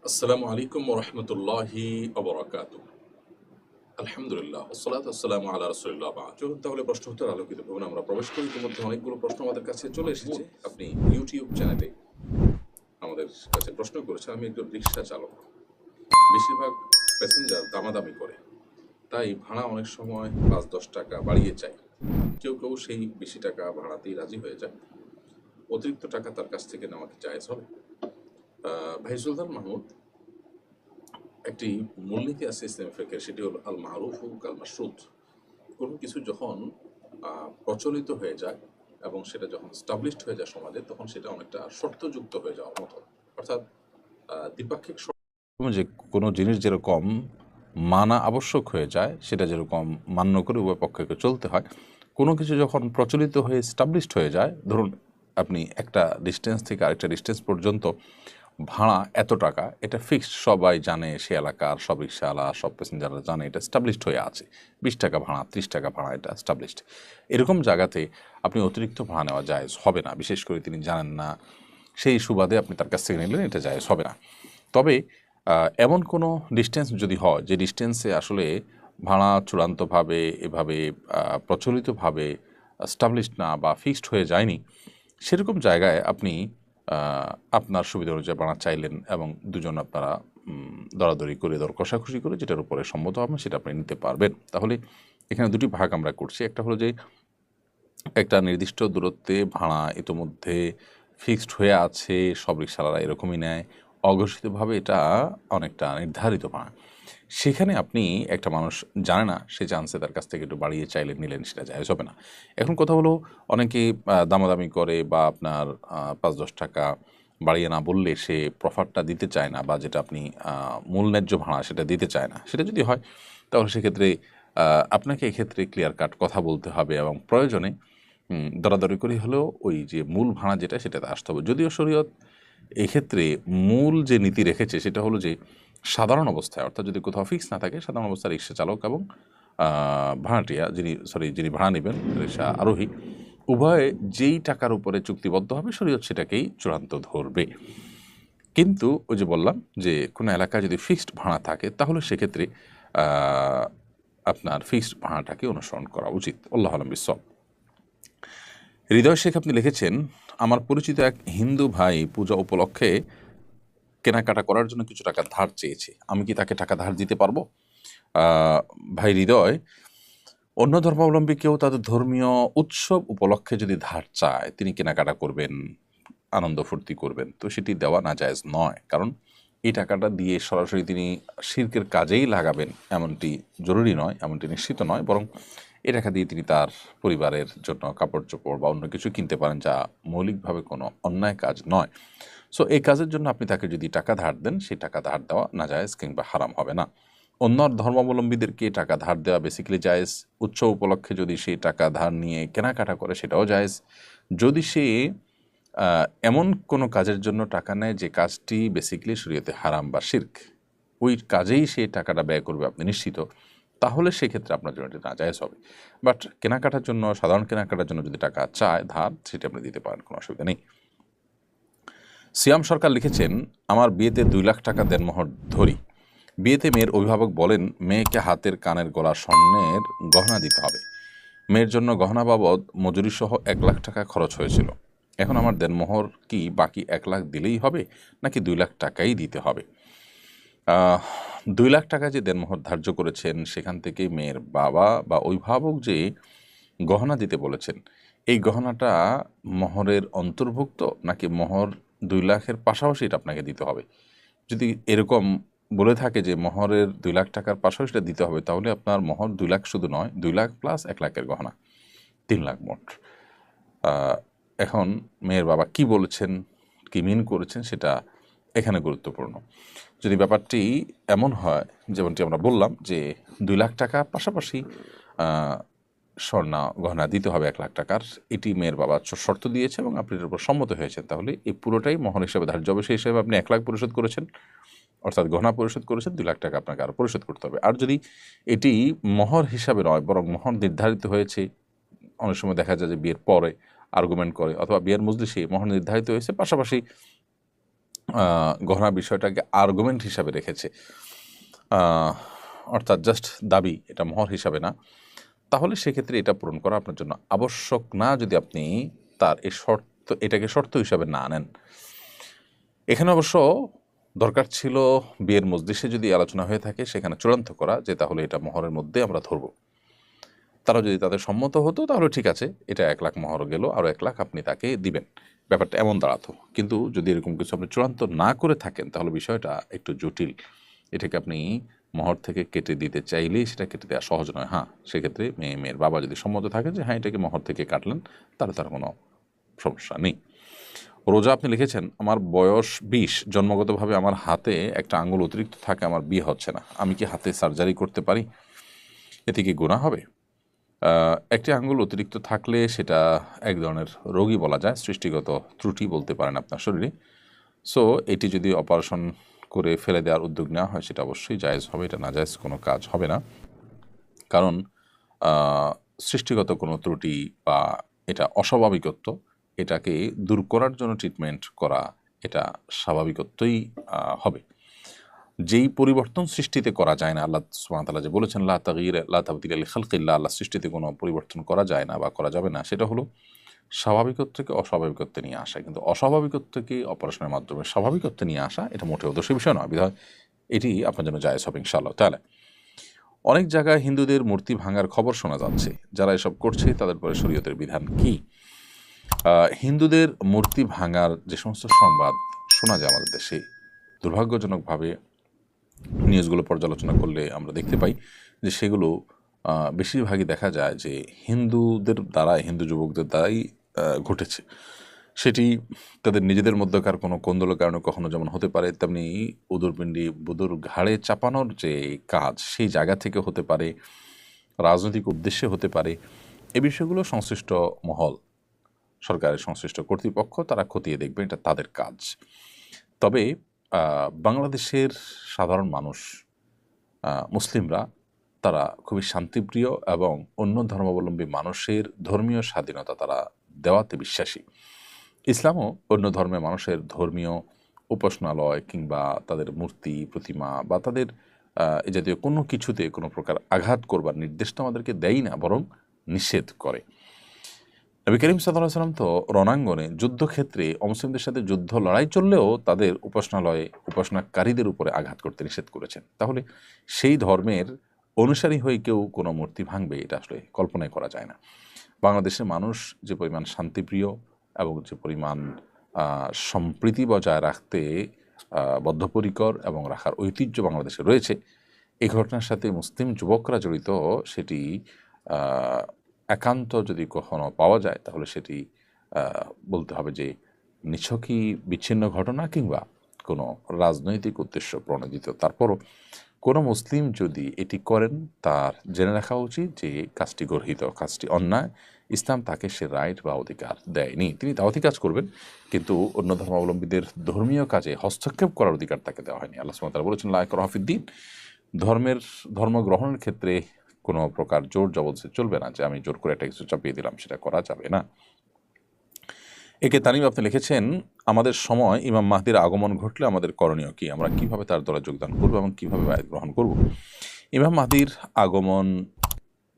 আসসালামু আলাইকুম ওয়া রাহমাতুল্লাহি ওয়া বারাকাতুহু। আলহামদুলিল্লাহ ওয়াসসালাতু ওয়াসসালামু আলা রাসূলিল্লাহ বা'দ। চলুন তাহলে প্রশ্ন উত্তর আলোকিত ভবনে আমরা প্রবেশ করি। ইতিমধ্যে অনেকগুলো প্রশ্ন আমাদের কাছে চলে এসেছে। আপনি ইউটিউব চ্যানেলে আমাদের কাছে প্রশ্ন করেছেন। আমি একজন রিক্সা চালক। বেশিরভাগ প্যাসেঞ্জার দামাদামি করে। তাই ভাড়া অনেক সময় ৫-১০ টাকা বাড়িয়ে চায়। কেউ সেই বেশি টাকা ভাড়াতেই রাজি হয়ে যায়। অতিরিক্ত টাকা তার কাছ থেকে নেওয়া কি জায়েজ হবে? ভাই সুলতান মাহমুদ, একটি মূলনীতি আছে ইসলামী ফিকহের, সেটি হলো আল মারুফু কাল মাশরুত। কোনো কিছু যখন প্রচলিত হয়ে যায় এবং সেটা যখন স্টাবলিশড হয়ে যায় সমাজে, তখন সেটা অনেকটা শর্তযুক্ত হয়ে যাওয়ার মতো। অর্থাৎ দ্বিপাক্ষিক যে কোনো জিনিস যেরকম মানা আবশ্যক হয়ে যায়, সেটা যেরকম মান্য করে উভয় পক্ষকে চলতে হয়, কোনো কিছু যখন প্রচলিত হয়ে স্টাবলিশড হয়ে যায়, ধরুন আপনি একটা ডিস্টেন্স থেকে আরেকটা ডিস্টেন্স পর্যন্ত ভাড়া এত টাকা, এটা ফিক্সড, সবাই জানে, সে এলাকার সব রিক্সাওয়ালা সব প্যাসেঞ্জাররা জানে, এটা স্টাবলিশড হয়ে আছে। ২০ টাকা ভাড়া, ৩০ টাকা ভাড়া, এটা স্টাবলিশড। এরকম জায়গাতে আপনি অতিরিক্ত ভাড়া নেওয়া জায়েজ হবে না। বিশেষ করে তিনি জানেন না, সেই সুবাদে আপনি তার কাছ থেকে নিলেন, এটা জায়েজ হবে না। তবে এমন কোনো ডিস্টেন্স যদি হয় যে ডিস্টেন্সে আসলে ভাড়া চূড়ান্তভাবে এভাবে প্রচলিতভাবে স্টাবলিশড না বা ফিক্সড হয়ে যায়নি, সেরকম জায়গায় আপনি আপনার সুবিধা অনুযায়ী ভাড়া চাইলেন এবং দুজন আপনারা দরাদরি করে, দর কষাকষি করে যেটার উপরে সম্মত হবেন সেটা আপনি নিতে পারবেন। তাহলে এখানে দুটি ভাগ আমরা করছি। একটা হলো যে একটা নির্দিষ্ট দূরত্বে ভাড়া ইতোমধ্যে ফিক্সড হয়ে আছে, সব রিকশাওয়ালারা এরকমই নেয়, অঘোষিতভাবে এটা অনেকটা নির্ধারিত ভাড়া। সেখানে আপনি, একটা মানুষ জানে না, সে চান্সে তার কাছ থেকে একটু বাড়িয়ে চাইলেন, নিলেন, সেটা জায়েজ হবে না। এখন কথা হলো, অনেকে দামাদামি করে বা আপনার ৫-১০ টাকা বাড়িয়ে না বললে সে প্রফারটা দিতে চায় না, বা যেটা আপনি মূল ন্যায্য ভাড়া সেটা দিতে চায় না। সেটা যদি হয়, তাহলে সেক্ষেত্রে আপনাকে এক্ষেত্রে ক্লিয়ার কাট কথা বলতে হবে এবং প্রয়োজনে দরাদরি করে হলেও ওই যে মূল ভাড়া যেটা, সেটাতে আসতে হবে। যদিও শরীয়ত এক্ষেত্রে মূল যে নীতি রেখেছে সেটা হলো যে সাধারণ অবস্থায়, অর্থাৎ যদি কোথাও ফিক্স না থাকে, সাধারণ অবস্থায় রিক্সা চালক এবং ভাড়াটিয়া, যিনি ভাড়া নেবেন, রিক্সা আরোহী, উভয়ে যেই টাকার উপরে চুক্তিবদ্ধ হবে, শরীয়ত সেটাকেই চূড়ান্ত ধরবে। কিন্তু ওই যে বললাম যে কোনো এলাকায় যদি ফিক্সড ভাড়া থাকে, তাহলে সেক্ষেত্রে আপনার ফিক্সড ভাড়াটাকে অনুসরণ করা উচিত। আল্লাহু আ'লাম বিস-সাওয়াব। হৃদয় শেখ, আপনি লিখেছেন, আমার পরিচিত এক হিন্দু ভাই পূজা উপলক্ষে কেনাকাটা করার জন্য কিছু টাকা ধার চেয়েছে। আমি কি তাকে টাকা ধার দিতে পারবো? ভাই হৃদয়, অন্য ধর্মাবলম্বী কেউ তাদের ধর্মীয় উৎসব উপলক্ষে যদি ধার চায়, তিনি কেনাকাটা করবেন, আনন্দ ফুর্তি করবেন, তো সেটি দেওয়া নাজায়েজ নয়। কারণ এই টাকাটা দিয়ে সরাসরি তিনি শিরকের কাজেই লাগাবেন এমনটি জরুরি নয়, এমনটি নিশ্চিত নয়। বরং এই টাকা দিয়ে তিনি তার পরিবারের জন্য কাপড় চোপড় বা অন্য কিছু কিনতে পারেন, যা মৌলিকভাবে কোনো অন্যায় কাজ নয়। সো এই কাজের জন্য আপনি তাকে যদি টাকা ধার দেন, সেই টাকা ধার দেওয়া নাজায়েজ কিংবা হারাম হবে না। অন্য ধর্মাবলম্বীদেরকে টাকা ধার দেওয়া বেসিক্যালি জায়েজ। উৎসব উপলক্ষে যদি সে টাকা ধার নিয়ে কেনাকাটা করে, সেটাও জায়েজ। যদি সে এমন কোনো কাজের জন্য টাকা নেয় যে কাজটি বেসিক্যালি শরীয়তে হারাম বা শিরক, ওই কাজেই সে টাকাটা ব্যয় করবে আপনি নিশ্চিত, তাহলে সেক্ষেত্রে আপনার জন্য এটা নাজায়েজ হবে। বাট কেনাকাটার জন্য, সাধারণ কেনাকাটার জন্য যদি টাকা চায় ধার, সেটা আপনি দিতে পারেন, কোনো অসুবিধা নেই। সিয়াম সরকার লিখেছেন, আমার বিয়েতে ২ লাখ টাকা দেনমোহর ধরি। বিয়েতে মেয়ের অভিভাবক বলেন মেয়েকে হাতের, কানের, গলার স্বর্ণের গহনা দিতে হবে। মেয়ের জন্য গহনা বাবদ মজুরিসহ ১ লাখ টাকা খরচ হয়েছিল। এখন আমার দেনমোহর কি বাকি ১ লাখ দিলেই হবে, নাকি ২ লাখ টাকাই দিতে হবে? ২ লাখ টাকা যে দেনমোহর ধার্য করেছেন, সেখান থেকে মেয়ের বাবা বা অভিভাবক যে গহনা দিতে বলেছেন, এই গহনাটা মোহরের অন্তর্ভুক্ত, নাকি মোহর ২ লাখের পাশাপাশি এটা আপনাকে দিতে হবে? যদি এরকম বলে থাকে যে মোহরের ২ লাখ টাকার পাশাপাশি এটা দিতে হবে, তাহলে আপনার মোহর ২ লাখ শুধু নয়, ২ লাখ প্লাস ১ লাখের গহনা, ৩ লাখ মোট। এখন মেয়ের বাবা কি বলেছেন, কি মিন করেছেন, সেটা এখানে গুরুত্বপূর্ণ। যদি ব্যাপারটি এমন হয়, যেমনটি আমরা বললাম যে ২ লাখ টাকা পাশাপাশি স্বর্ণ গহনা দিতে হবে ১ লাখ টাকার, এটি মেয়ের বাবা শর্ত দিয়েছে এবং আপনি এর উপর সম্মত হয়েছেন, তাহলে এই পুরোটাই মোহর হিসাবে ধার্য হবে। সেই হিসাবে আপনি ১ লাখ পরিশোধ করেছেন, অর্থাৎ গহনা পরিশোধ করেছেন, ২ লাখ টাকা আপনাকে আরও পরিশোধ করতে হবে। আর যদি এটি মোহর হিসাবে নয়, বরং মোহর নির্ধারিত হয়েছে, অনেক সময় দেখা যায় যে বিয়ের পরে আর্গুমেন্ট করে, অথবা বিয়ের মজলিসে মোহর নির্ধারিত হয়েছে, পাশাপাশি গহনা বিষয়টাকে আর্গুমেন্ট হিসাবে রেখেছে, অর্থাৎ জাস্ট দাবি, এটা মোহর হিসাবে না, তাহলে সেক্ষেত্রে এটা পূরণ করা আপনার জন্য আবশ্যক না, যদি আপনি তার এটাকে শর্ত হিসাবে না নেন। এখানে অবশ্য দরকার ছিল বিয়ের মজলিসে যদি আলোচনা হয়ে থাকে সেখানে চূড়ান্ত করা যে তাহলে এটা মোহরের মধ্যে আমরা ধরব। তারা যদি তাদের সম্মত হতো তাহলে ঠিক আছে, এটা 1 লাখ মোহর গেল, আরও 1 লাখ আপনি তাকে দিবেন, ব্যাপারটা এমন দাঁড়াতো। কিন্তু যদি এরকম কিছু আপনি চূড়ান্ত না করে থাকেন তাহলে বিষয়টা একটু জটিল। এটাকে আপনি মোহর থেকে কেটে দিতে চাইলেই সেটা কেটে দেওয়া সহজ নয়। হ্যাঁ, সেক্ষেত্রে মেয়ের বাবা যদি সম্মত থাকে যে হ্যাঁ এটাকে মোহর থেকে কাটলেন, তাহলে তার কোনো সমস্যা নেই। রোজা আপনি লিখেছেন, আমার বয়স 20, জন্মগতভাবে আমার হাতে একটা আঙ্গুল অতিরিক্ত থাকে, আমার বিয়ে হচ্ছে না, আমি কি হাতে সার্জারি করতে পারি? এতে কি গুনাহ হবে? একটি আঙ্গুল অতিরিক্ত থাকলে সেটা এক ধরনের রোগই বলা যায়, সৃষ্টিগত ত্রুটি বলতে পারেন আপনার শরীরে। সো এটি যদি অপারেশন করে ফেলে দেওয়ার উদ্যোগ নেওয়া হয় সেটা অবশ্যই জায়েজ হবে, এটা নাজায়েজ কোনো কাজ হবে না। কারণ সৃষ্টিগত কোনো ত্রুটি বা এটা অস্বাভাবিকত্ব, এটাকে দূর করার জন্য ট্রিটমেন্ট করা এটা স্বাভাবিকত্বই হবে। যেই পরিবর্তন সৃষ্টিতে করা যায় না, আল্লাহ সুবহানাহু ওয়া তাআলা যে বলেছেন লা তাগয়িরা লা তাবদীলা লিখালকিল্লাহ, আল্লাহ সৃষ্টিতে কোনো পরিবর্তন করা যায় না বা করা যাবে না, সেটা হলো স্বাভাবিকত্বকে অস্বাভাবিকত্বে নিয়ে আসা। কিন্তু অস্বাভাবিকত্বকে অপারেশনের মাধ্যমে স্বাভাবিকত্বে নিয়ে আসা এটা মোটেও দোষের বিষয় নয়, বিধায় এটি আপনার জন্য জায়েজ হবে ইনশাআল্লাহ তাআলা। অনেক জায়গায় হিন্দুদের মূর্তি ভাঙার খবর শোনা যাচ্ছে, যারা এসব করছে তাদের পরে শরীয়তের বিধান কি? হিন্দুদের মূর্তি ভাঙার যে সমস্ত সংবাদ শোনা যায় আমাদের দেশে, দুর্ভাগ্যজনকভাবে নিউজগুলো পর্যালোচনা করলে আমরা দেখতে পাই যে সেগুলো বেশিরভাগই দেখা যায় যে হিন্দুদের দ্বারাই, হিন্দু যুবকদের দ্বারাই ঘটেছে। সেটি তাদের নিজেদের মধ্যকার কোনো কোন্দলের কারণে কখনো যেমন হতে পারে, তেমনি উদরপিণ্ডি বুদুর ঘাড়ে চাপানোর যে কাজ সেই জায়গা থেকে হতে পারে, রাজনৈতিক উদ্দেশ্যে হতে পারে। এই বিষয়গুলো সংশ্লিষ্ট মহল, সরকারের সংশ্লিষ্ট কর্তৃপক্ষ তারা খতিয়ে দেখবে, এটা তাদের কাজ। তবে বাংলাদেশের সাধারণ মানুষ, মুসলিমরা, তারা খুবই শান্তিপ্রিয় এবং অন্য ধর্মাবলম্বী মানুষের ধর্মীয় স্বাধীনতা তারা দেওয়াতে বিশ্বাসী। ইসলামও অন্য ধর্মের মানুষের ধর্মীয় উপাসনালয় কিংবা তাদের মূর্তি প্রতিমা বা তাদের এ জাতীয় কোনো কিছুতে কোনো প্রকার আঘাত করবার নির্দেশটা আমাদেরকে দেয় না, বরং নিষেধ করে। নবী করিম সাল্লাল্লাহু আলাইহি ওয়াসাল্লাম তো রণাঙ্গনে যুদ্ধক্ষেত্রে অমুসলিমদের সাথে যুদ্ধ লড়াই চললেও তাদের উপাসনালয়ে উপাসনাকারীদের উপরে আঘাত করতে নিষেধ করেছেন। তাহলে সেই ধর্মের অনুসারী হয়ে কেউ কোনো মূর্তি ভাঙবে, এটা আসলে কল্পনাই করা যায় না। বাংলাদেশের মানুষ যে পরিমাণ শান্তিপ্রিয় এবং যে পরিমাণ সম্প্রীতি বজায় রাখতে বদ্ধপরিকর এবং রাখার ঐতিহ্য বাংলাদেশে রয়েছে, এই ঘটনার সাথে মুসলিম যুবকরা জড়িত, সেটি একান্ত যদি কখনো পাওয়া যায় তাহলে সেটি বলতে হবে যে নিছকই বিচ্ছিন্ন ঘটনা কিংবা কোনো রাজনৈতিক উদ্দেশ্য প্রণোদিত। তারপরও কোনো মুসলিম যদি এটি করেন তার জেনে রাখা উচিত যে কাজটি গর্হিত, কাজটি অন্যায়, ইসলাম তাকে সে রাইট বা অধিকার দেয়নি। তিনি দাওয়াতি কাজ করবেন, কিন্তু অন্য ধর্মাবলম্বীদের ধর্মীয় কাজে হস্তক্ষেপ করার অধিকার তাকে দেওয়া হয়নি। আল্লাহ সুবহানাহু ওয়া তাআলা বলেছেন লা ইকরাহা ফিদ্দীন, ধর্ম গ্রহণের ক্ষেত্রে কোনো প্রকার জোর জবরদস্তি চলবে না, যে আমি জোর করে একটা কিছু চাপিয়ে দিলাম, সেটা করা যাবে না। একে তানিম আপনি লিখেছেন, আমাদের সময় ইমাম মাহদির আগমন ঘটলে আমাদের করণীয় কি? আমরা কিভাবে তার দলে যোগদান করব এবং কিভাবে বায়াত গ্রহণ করব? ইমাম মাহদির আগমন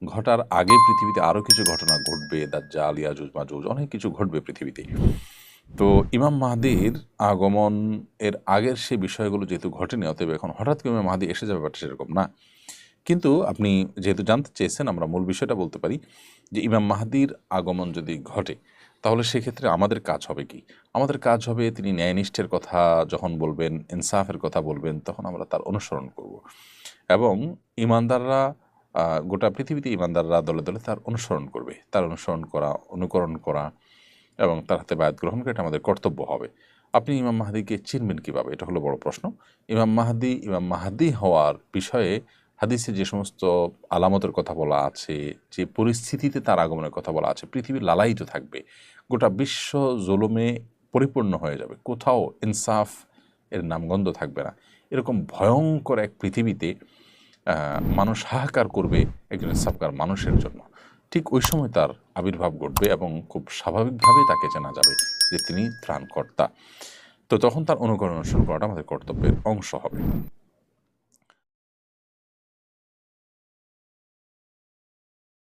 ঘটার আগে পৃথিবীতে আরও কিছু ঘটনা ঘটবে, দাজ্জাল, ইয়াজুজ মাজুজ, অনেক কিছু ঘটবে পৃথিবীতে। তো ইমাম মাহদির আগমন এর আগের সেই বিষয়গুলো যেহেতু ঘটেনি, অতএব এখন হঠাৎ করে ইমাম মাহদি এসে যাবে ব্যাপারটা সেরকম না। কিন্তু আপনি যেহেতু জানতে চেয়েছেন, আমরা মূল বিষয়টা বলতে পারি যে ইমাম মাহদির আগমন যদি ঘটে তাহলে সেক্ষেত্রে আমাদের কাজ হবে কি? আমাদের কাজ হবে তিনি ন্যায়নিষ্ঠের কথা যখন বলবেন, ইনসাফের কথা বলবেন, তখন আমরা তার অনুসরণ করব। এবং ইমানদাররা, গোটা পৃথিবীতে ইমানদাররা দলে দলে তার অনুসরণ করবে। তার অনুকরণ করা এবং তার হাতে বায়াত গ্রহণ করে এটা আমাদের কর্তব্য হবে। আপনি ইমাম মাহদিকে চিনবেন কীভাবে? এটা হলো বড় প্রশ্ন। ইমাম মাহদি হওয়ার বিষয়ে হাদিসে যে সমস্ত আলামতের কথা বলা আছে, যে পরিস্থিতিতে তার আগমনের কথা বলা আছে, পৃথিবী লালায়িত থাকবে, গোটা বিশ্ব জুলুমে পরিপূর্ণ হয়ে যাবে, কোথাও ইনসাফ এর নামগন্ধ থাকবে না, এরকম ভয়ঙ্কর এক পৃথিবীতে মানুষ হাহাকার করবে একজন ইনসাফকার মানুষের জন্য। ঠিক ওই সময় তার আবির্ভাব ঘটবে এবং খুব স্বাভাবিকভাবেই তাকে চেনা যাবে যে তিনি ত্রাণকর্তা। তো তখন তার অনুকরণ অনুসরণ করাটা আমাদের কর্তব্যের অংশ হবে।